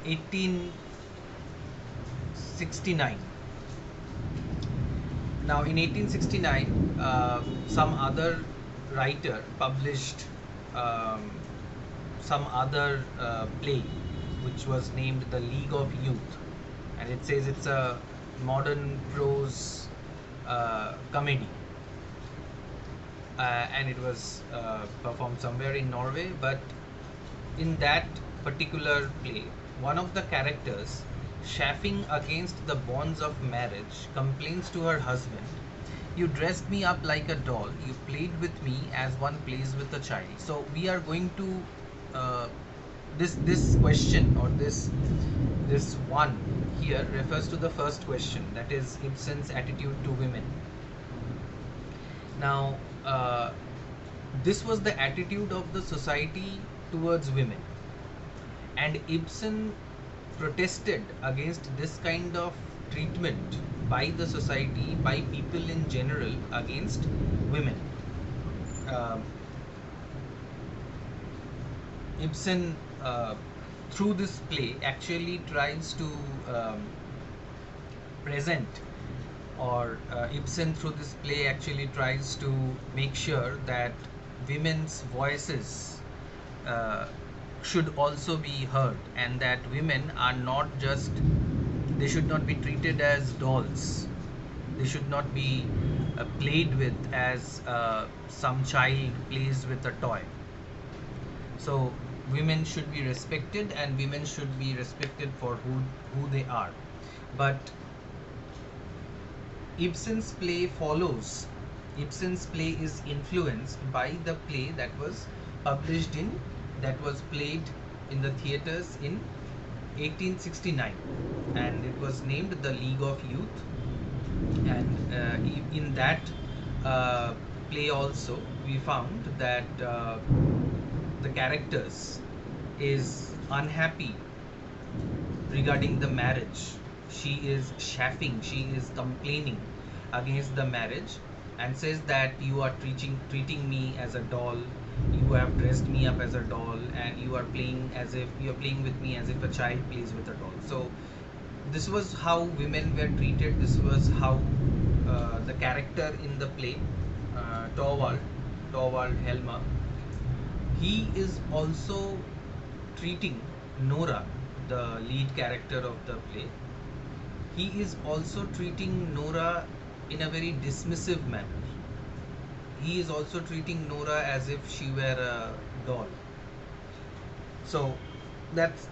1869. Now, in 1869, some other writer published um, some other play, which was named The League of Youth, and it says it's a modern prose comedy, and it was performed somewhere in Norway. But in that particular play, one of the characters, chafing against the bonds of marriage, complains to her husband, "You dressed me up like a doll, you played with me as one plays with a child." So we are going to uh, this question, or this one here refers to the first question, that is Ibsen's attitude to women. Now, this was the attitude of the society towards women, and Ibsen protested against this kind of treatment by the society, by people in general, against women. Um, Ibsen, through this play, actually tries to present, or Ibsen through this play actually tries to make sure that women's voices uh, should also be heard, and that women are not just, they should not be treated as dolls, they should not be played with as some child plays with a toy. So women should be respected, and women should be respected for who they are. But Ibsen's play follows, Ibsen's play is influenced by the play that was published in, that was played in the theaters in 1869, and it was named The League of Youth. And in that play also, we found that the characters is unhappy regarding the marriage. She is chaffing, she is complaining against the marriage, and says that you are treating me as a doll, you have dressed me up as a doll, and you are playing as if you are playing with me as if a child plays with a doll. So this was how women were treated. This was how the character in the play, Torvald Helmer, he is also treating Nora, the lead character of the play. He is also treating Nora in a very dismissive manner. He is also treating Nora as if she were a doll. So that's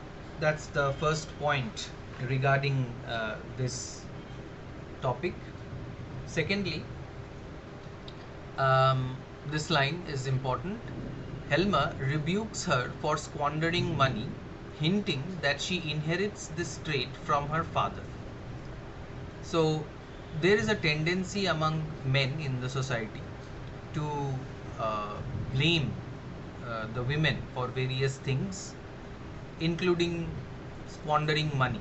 the first point regarding this topic. Secondly, this line is important. Helma rebukes her for squandering money, hinting that she inherits this trait from her father. So there is a tendency among men in the society to blame the women for various things, including squandering money,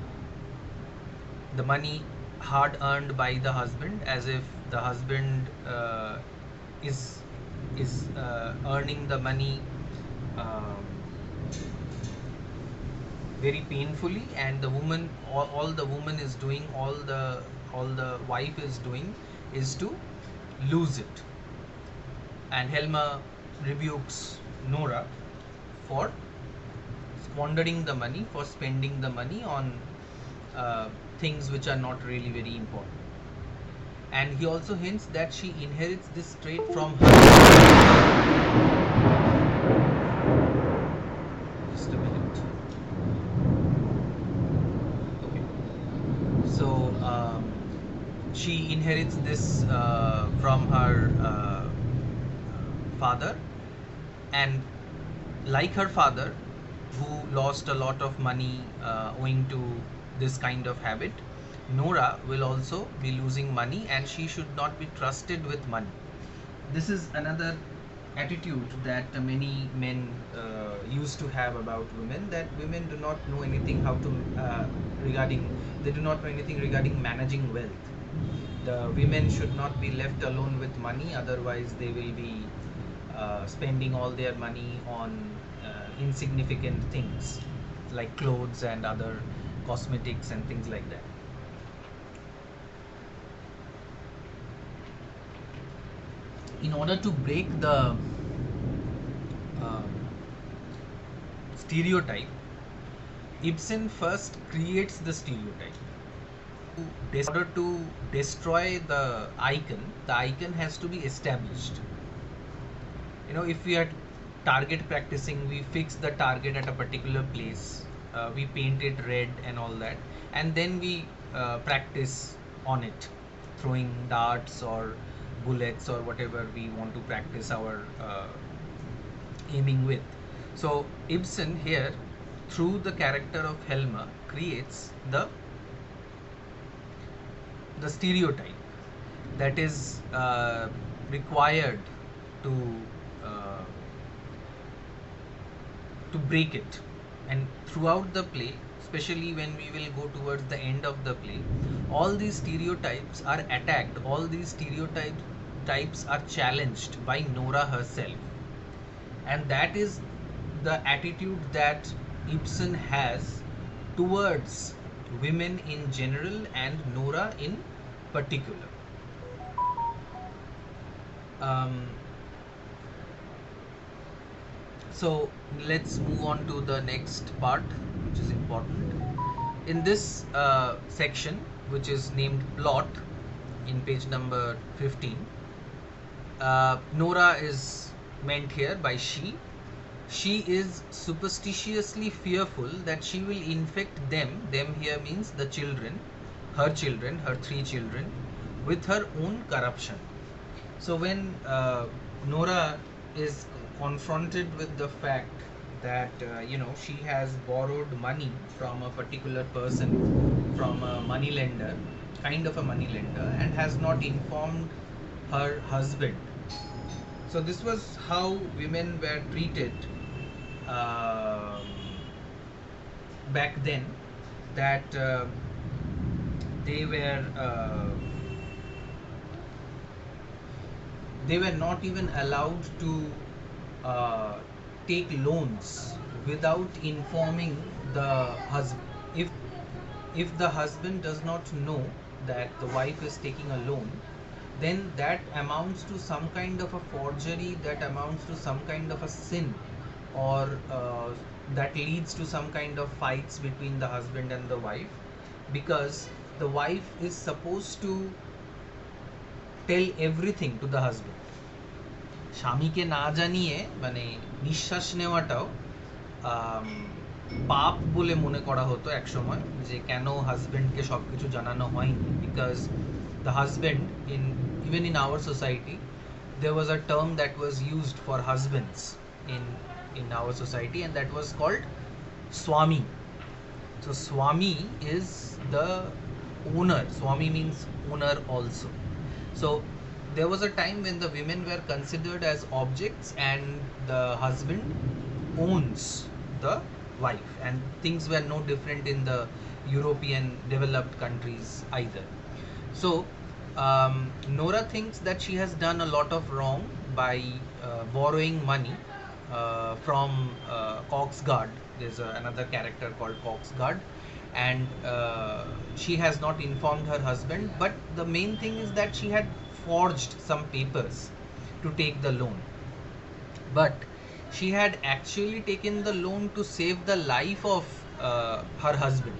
the money hard earned by the husband, as if the husband is earning the money um, very painfully, and the woman, all the woman is doing, all the wife is doing, is to lose it. And Helma rebukes Nora for squandering the money, for spending the money on things which are not really very important. And he also hints that she inherits this trait from her. Just a minute. Okay. So she inherits this from her father, and like her father, who lost a lot of money owing to this kind of habit, Nora will also be losing money, and she should not be trusted with money. This is another attitude that many men used to have about women, that women do not know anything how to regarding, they do not know anything regarding managing wealth. The women should not be left alone with money, otherwise they will be spending all their money on insignificant things like clothes and other cosmetics and things like that. In order to break the um, stereotype, Ibsen first creates the stereotype. In order to destroy the icon has to be established. If we are target practicing, we fix the target at a particular place, we paint it red and all that, and then we practice on it, throwing darts or bullets or whatever we want to practice our aiming with. So Ibsen here, through the character of Helma, creates the stereotype that is required to uh, to break it. And throughout the play, especially when we will go towards the end of the play, all these stereotypes are attacked, all these stereotypes are challenged by Nora herself. And that is the attitude that Ibsen has towards women in general and Nora in particular. So let's move on to the next part, which is important. In this section, which is named plot, in page number 15, Nora is meant here by she. She is superstitiously fearful that she will infect them here means the children, her 3 children, with her own corruption. So when Nora is confronted with the fact that she has borrowed money from a particular person, from a moneylender, kind of a moneylender, and has not informed her husband. So this was how women were treated back then, that they were not even allowed to take loans without informing the husband. If the husband does not know that the wife is taking a loan, then that amounts to some kind of a forgery, that amounts to some kind of a sin, or that leads to some kind of fights between the husband and the wife, because the wife is supposed to tell everything to the husband. স্বামীকে না জানিয়ে মানে নিঃশ্বাস নেওয়াটাও পাপ বলে মনে করা হতো এক সময়, যে কেন হাজবেন্ডকে সবকিছু জানানো হয়নি, because the husband, even in our society, there was a term that was used for husbands in our society, and that was called swami. So swami is the owner. Swami means owner also. So there was a time when the women were considered as objects and the husband owns the wife, and things were no different in the European developed countries either. So Nora thinks that she has done a lot of wrong by borrowing money from Coxguard. There's another character called Coxguard, and she has not informed her husband. But the main thing is that she had forged some papers to take the loan, but she had actually taken the loan to save the life of her husband.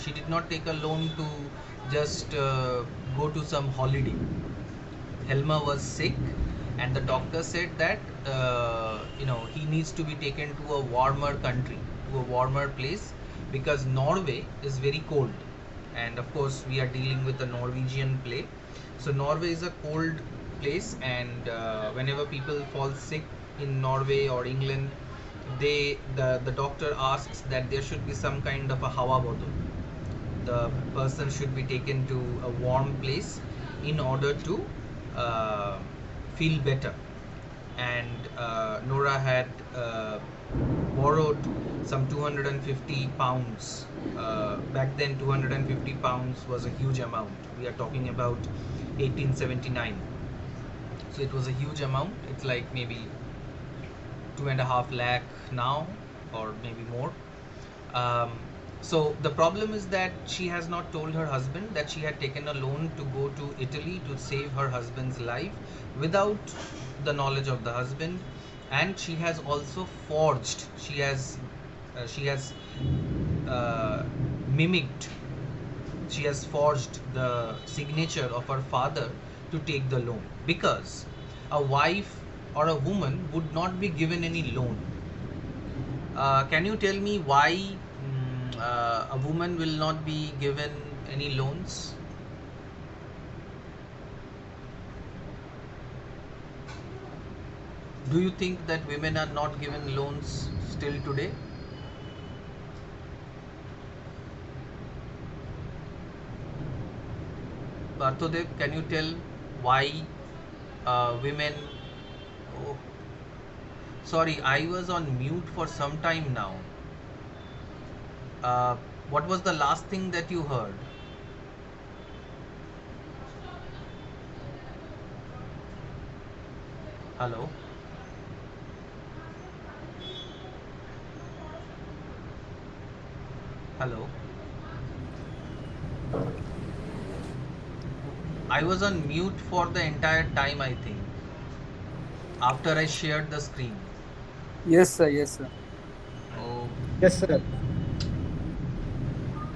She did not take a loan to just go to some holiday. Helma was sick, and the doctor said that he needs to be taken to a warmer country, to a warmer place, because Norway is very cold, and of course we are dealing with a Norwegian play. So Norway is a cold place, and whenever people fall sick in Norway or England, the doctor asks that there should be some kind of a hawa bottle. The person should be taken to a warm place in order to feel better. And Nora had borrowed some 250 pounds. Back then 250 pounds was a huge amount. We are talking about 1879. So it was a huge amount. It's like maybe 2.5 lakh now, or maybe more. Um, so the problem is that she has not told her husband that she had taken a loan to go to Italy to save her husband's life without the knowledge of the husband, and she has also forged. She has uh, mimicked. She has forged the signature of her father to take the loan, because a wife or a woman would not be given any loan. Can you tell me why a woman will not be given any loans? Do you think that women are not given loans still today? Parthodev, can you tell why women? Oh, sorry, I was on mute for some time now. Uh, what was the last thing that you heard? Hello? Hello? I was on mute for the entire time, I think, after I shared the screen. Yes, sir. Yes, sir. Oh, Yes, sir.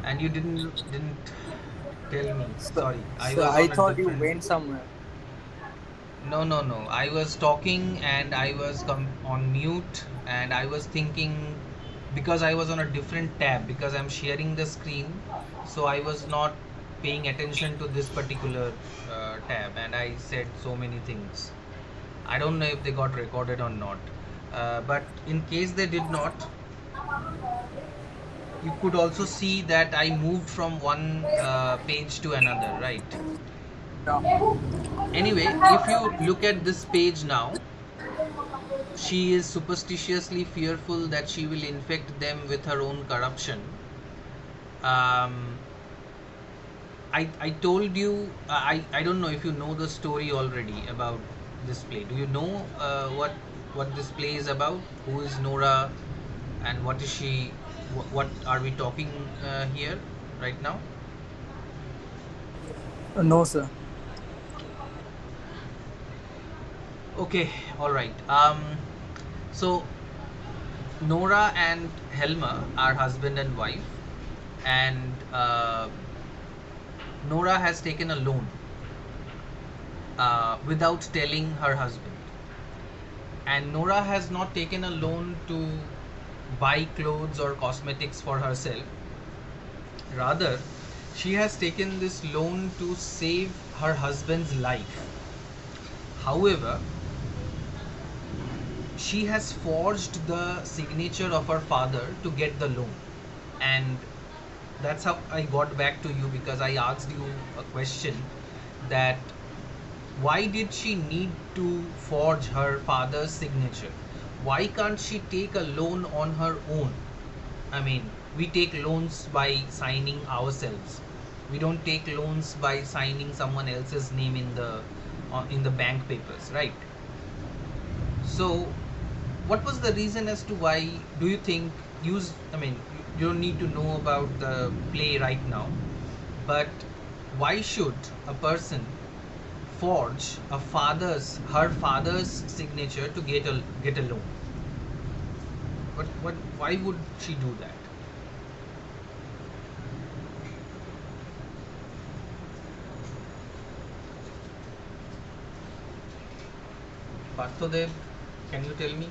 and you didn't tell me. So, Sorry, I so was I on a thought you different. went somewhere. No, no, no. I was talking and I was on mute, and I was thinking, because I was on a different tab, because I'm sharing the screen, so I was not paying attention to this particular tab, and I said so many things. I don't know if they got recorded or not. But in case they did not, you could also see that I moved from one page to another, right? Yeah. Anyway, if you look at this page now, she is superstitiously fearful that she will infect them with her own corruption. Um, I told you, I don't know if you know the story already about this play. Do you know what this play is about? Who is Nora, and what is she? What are we talking here right now? No, sir. Okay, all right. So Nora and Helma are husband and wife, and Nora has taken a loan without telling her husband. And Nora has not taken a loan to buy clothes or cosmetics for herself. Rather, she has taken this loan to save her husband's life. However, she has forged the signature of her father to get the loan. And that's how I got back to you, because I asked you a question that why did she need to forge her father's signature? Why can't she take a loan on her own? I mean, we take loans by signing ourselves. We don't take loans by signing someone else's name in the bank papers, right? So, what was the reason as to why do you think use? I mean, you don't need to know about the play right now, but why should a person forge her father's signature to get a loan? What why would she do that? Parthodev, can you tell me?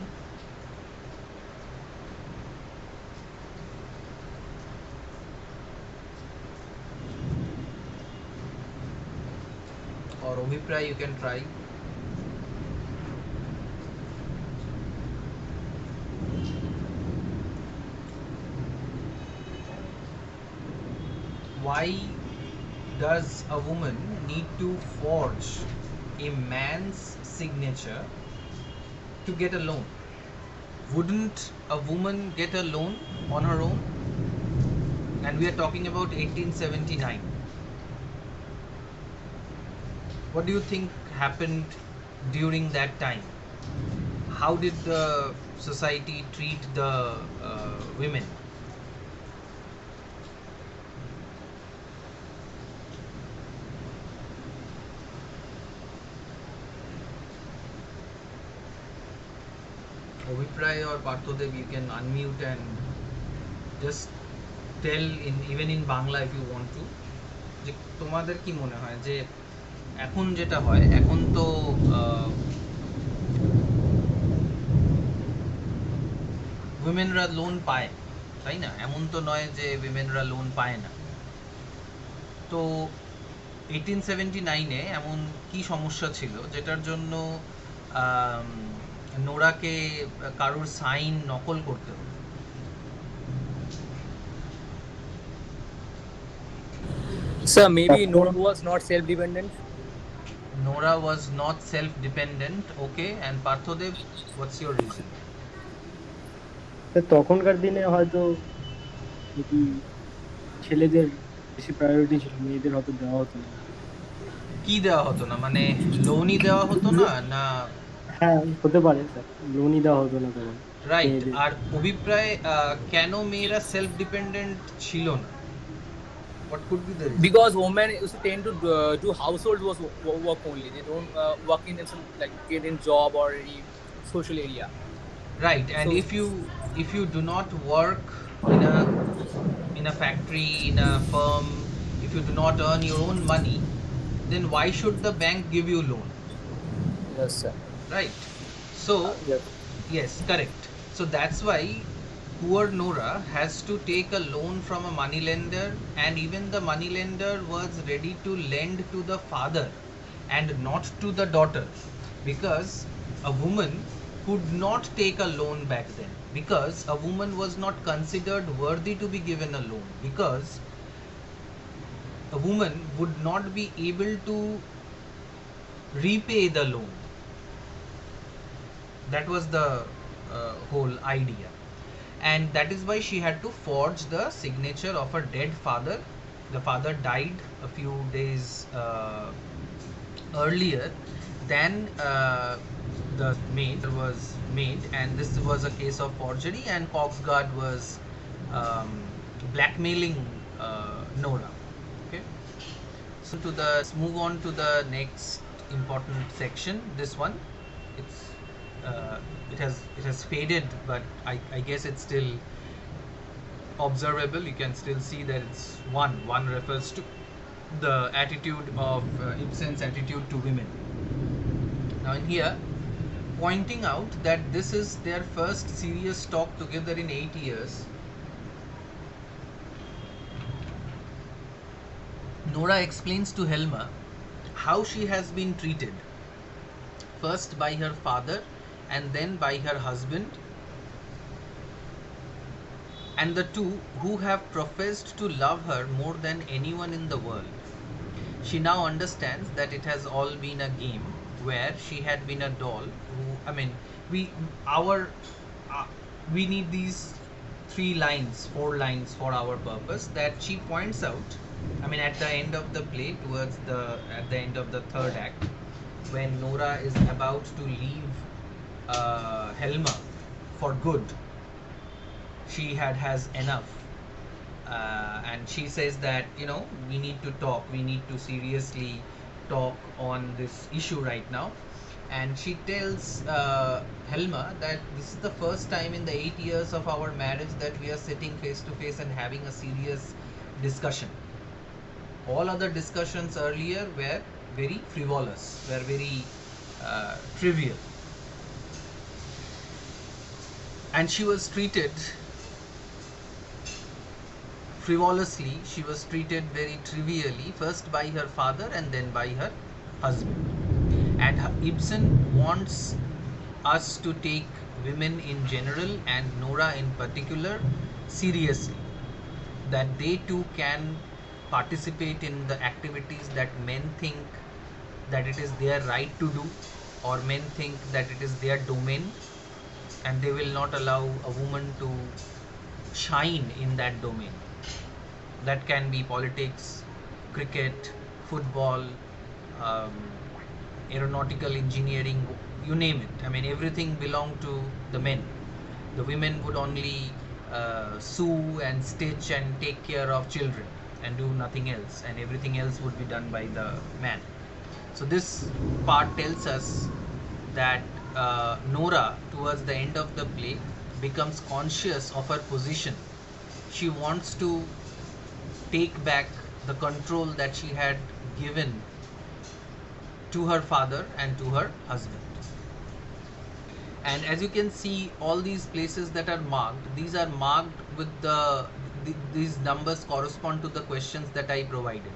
Or Obhipray, you can try. Why does a woman need to forge a man's signature to get a loan? Wouldn't a woman get a loan on her own? And we are talking about 1879. What do you think happened during that time? How did the society treat the women? Abhipray or Parthodev, you can unmute and just tell even in Bangla if you want to, যে তোমাদের কি মনে হয় যে এখন যেটা হয়, এখন তো উইমেনরা লোন পায়, তাই না? এমন তো নয় যে উইমেনরা লোন পায় না। তো 1879-এ এমন কি সমস্যা ছিল যেটার জন্য নোরাকে কারোর সাইন নকল করতে হতো? Sir, maybe Nora was not self-dependent. Nora was not self-dependent. Okay, and Parthodev, what's your reason? তখনকার দিনে হয়তো যদি ছেলেদের বেশি প্রায়োরিটি ছিল, মেয়েদের হয়তো দেওয়া হতো না। কি দেওয়া হতো না মানে লোনই দেওয়া হতো না? না হ্যাঁ, হতে পারে স্যার, লোনই দেওয়া হতো না তখন রাইট। মেয়েদের। আর অভিপ্রায় কেন মেয়েরা সেলফ ডিপেন্ডেন্ট ছিল না? What could be the reason? Because women used to tend to do household work only. They don't work in some like get in job or any social area. Right, and So- if you do not work in a factory, in a firm, if you do not earn your own money, then why should the bank give you loan? Yes, sir. Right. So Yes. yes, correct. So that's why poor Nora has to take a loan from a money lender, and even the money lender was ready to lend to the father and not to the daughter, because a woman could not take a loan back then, because a woman was not considered worthy to be given a loan, because a woman would not be able to repay the loan. That was the whole idea, and that is why she had to forge the signature of her dead father. The father died a few days earlier than the maid was made, and this was a case of forgery, and Coxguard was blackmailing Nora. Okay, so let's move on to the next important section. This one, it has faded, but I guess it's still observable. You can still see that it's one refers to the attitude of Ibsen's attitude to women. Now in here, pointing out that this is their first serious talk together in 8 years, Nora explains to Helma how she has been treated, first by her father and then by her husband, and the two who have professed to love her more than anyone in the world. She now understands that it has all been a game where she had been a doll who, I mean, we need these 4 lines for our purpose, that she points out, I mean, at the end of the play, at the end of the third act, when Nora is about to leave Helma for good. She has enough, and she says that, we need to talk, we need to seriously talk on this issue right now. And she tells Helma that this is the first time in the 8 years of our marriage that we are sitting face to face and having a serious discussion. All other discussions earlier were very frivolous, were very trivial, and she was treated frivolously, she was treated very trivially, first by her father and then by her husband. And Ibsen wants us to take women in general and Nora in particular seriously, that they too can participate in the activities that men think that it is their right to do, or men think that it is their domain, and they will not allow a woman to shine in that domain. That can be politics, cricket, football, aeronautical engineering, you name it. I mean, everything belonged to the men. The women would only sew and stitch and take care of children and do nothing else, and everything else would be done by the man. So this part tells us that Nora, towards the end of the play, becomes conscious of her position. She wants to take back the control that she had given to her father and to her husband. And as you can see, all these places that are marked, these are marked with these numbers correspond to the questions that I provided.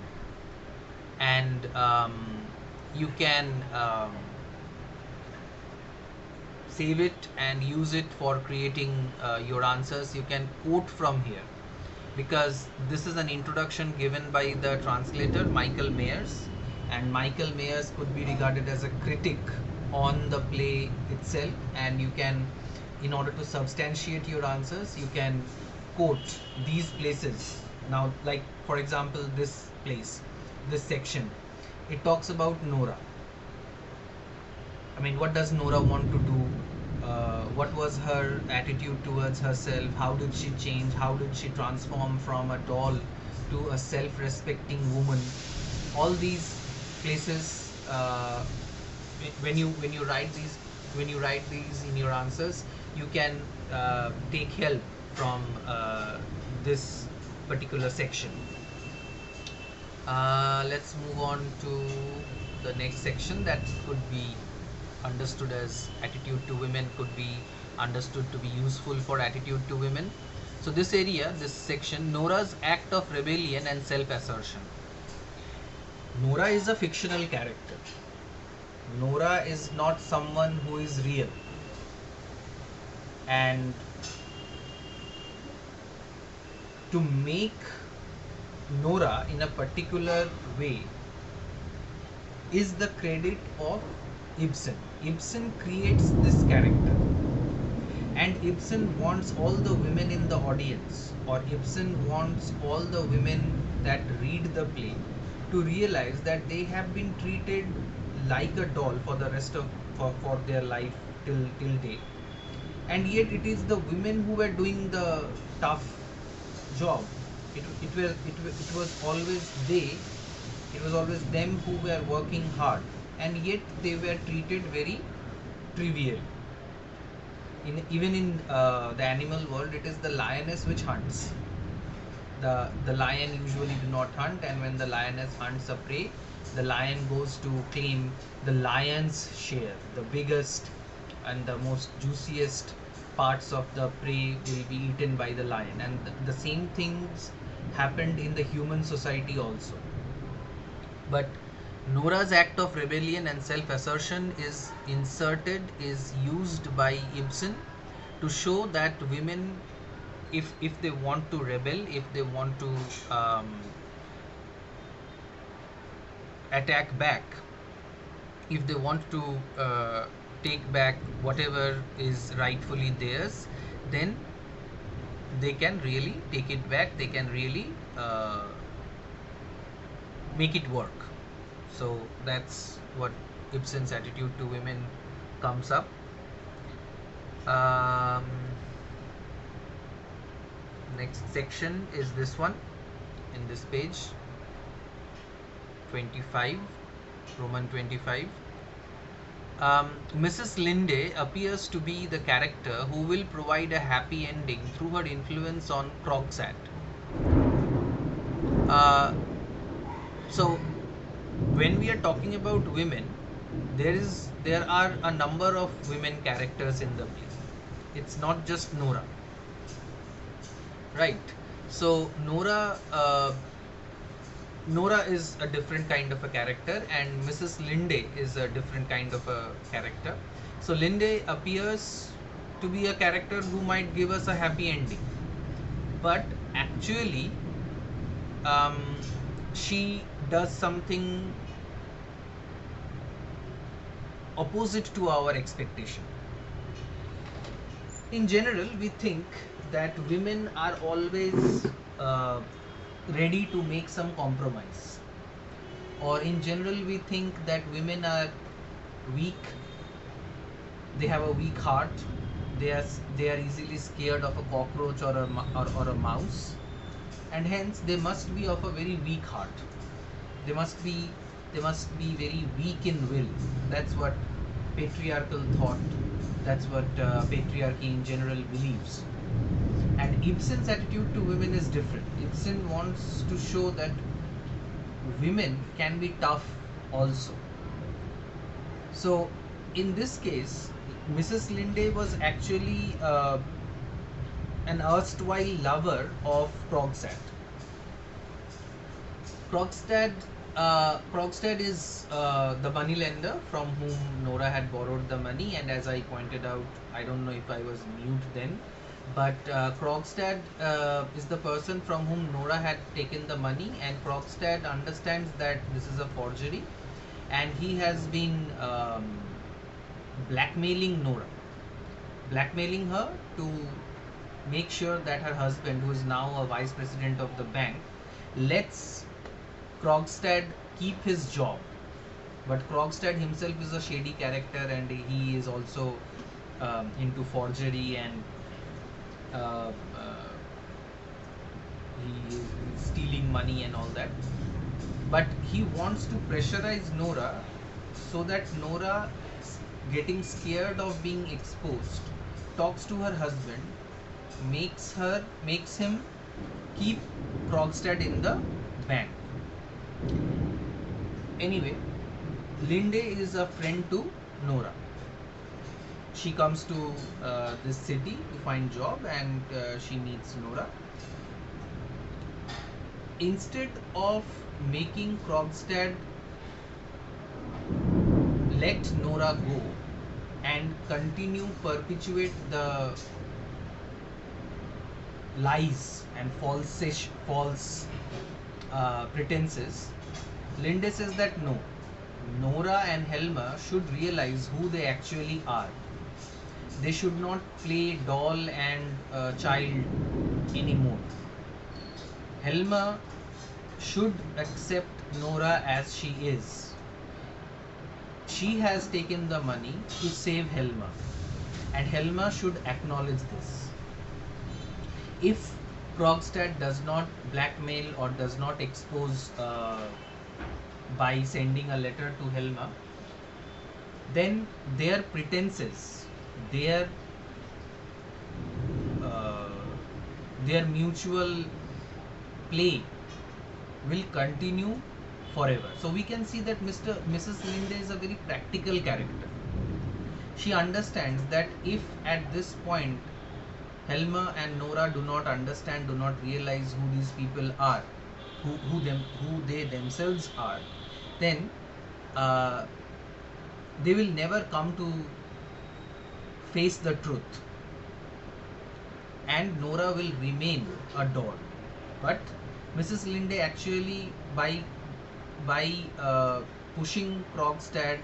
And you can save it and use it for creating your answers. You can quote from here, because this is an introduction given by the translator Michael Mayers, and Michael Mayers could be regarded as a critic on the play itself, and you can, in order to substantiate your answers, you can quote these places. Now, like for example, this place, this section, it talks about Nora. I mean, what does Nora want to do? What was her attitude towards herself? How did she change? How did she transform from a doll to a self-respecting woman? All these places, when you write these in your answers, you can take help from this particular section. Let's move on to the next section that could be understood as attitude to women, could be understood to be useful for attitude to women. So this area, this section, Nora's act of rebellion and self-assertion. Nora is a fictional character. Nora is not someone who is real. And to make Nora in a particular way is the credit of Ibsen. Ibsen creates this character, and Ibsen wants all the women in the audience, or Ibsen wants all the women that read the play to realize that they have been treated like a doll for the rest of for their life till date, and yet it is the women who were doing the tough job. It was always them who were working hard, and yet they were treated very trivial. Even in the animal world, it is the lioness which hunts. The lion usually do not hunt, and when the lioness hunts a prey, the lion goes to claim the lion's share. The biggest and the most juiciest parts of the prey will be eaten by the lion, and the same things happened in the human society also. But Nora's act of rebellion and self-assertion is used by Ibsen to show that women, if they want to rebel, if they want to attack back, if they want to take back whatever is rightfully theirs, then they can really take it back. They can really make it work. So that's what Ibsen's attitude to women comes up. Next section is this one, in this page 25, Roman 25. Mrs. Linde appears to be the character who will provide a happy ending through her influence on Krogsat. So when we are talking about women, there are a number of women characters in the play. It's not just Nora, right? So Nora is a different kind of a character, and Mrs. Linde is a different kind of a character. So Linde appears to be a character who might give us a happy ending, but actually she does something opposite to our expectation. In general, we think that women are always ready to make some compromise, or in general we think that women are weak, they have a weak heart, they are easily scared of a cockroach or a mouse, and hence they must be of a very weak heart. They must be very weak in will. That's what patriarchal thought. That's what patriarchy in general believes. And Ibsen's attitude to women is different. Ibsen wants to show that women can be tough also. So, in this case, Mrs. Linde was actually an erstwhile lover of Krogstad. Krogstad is the moneylender from whom Nora had borrowed the money, and as I pointed out, I don't know if I was mute then, but Krogstad is the person from whom Nora had taken the money, and Krogstad understands that this is a forgery, and he has been blackmailing Nora, blackmailing her to make sure that her husband, who is now a vice president of the bank, lets Krogstad keep his job. But Krogstad himself is a shady character, and he is also into forgery, and uh, uh, he is stealing money and all that. But he wants to pressurize Nora so that Nora, getting scared of being exposed, talks to her husband, makes him keep Krogstad in the bank. Anyway, Linde is a friend to Nora. She comes to this city to find job, and she meets Nora. Instead of making Krogstad let Nora go and perpetuate the lies and false pretenses, Linde says that no, Nora and Helma should realize who they actually are. They should not play doll and child anymore. Helma should accept Nora as she is. She has taken the money to save Helma, and Helma should acknowledge this. If Krogstad does not blackmail or does not expose by sending a letter to Helma, then their pretenses, their mutual play will continue forever. So we can see that Mrs. Linde is a very practical character. She understands that if at this point Helma and Nora do not understand, do not realize who these people are, who they themselves are, then they will never come to face the truth, and Nora will remain a doll. But Mrs. Linde actually, by pushing Krogstad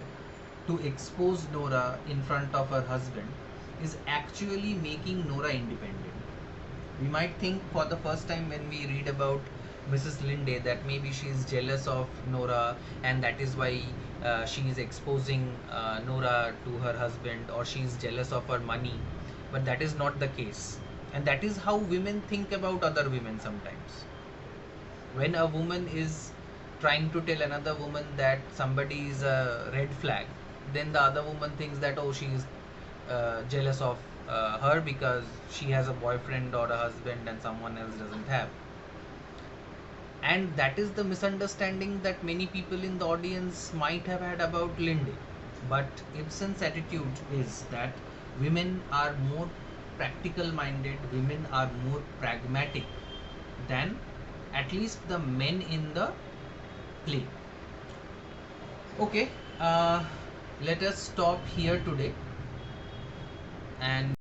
to expose Nora in front of her husband, is actually making Nora independent. We might think for the first time when we read about Mrs. Linde that maybe she is jealous of Nora, and that is why she is exposing Nora to her husband, or she is jealous of her money. But that is not the case, and that is how women think about other women sometimes. When a woman is trying to tell another woman that somebody is a red flag, then the other woman thinks that, oh, she is jealous of her because she has a boyfriend or a husband and someone else doesn't have. And that is the misunderstanding that many people in the audience might have had about Linde. But Ibsen's attitude is that women are more practical minded, women are more pragmatic than at least the men in the play. Okay, let us stop here today, and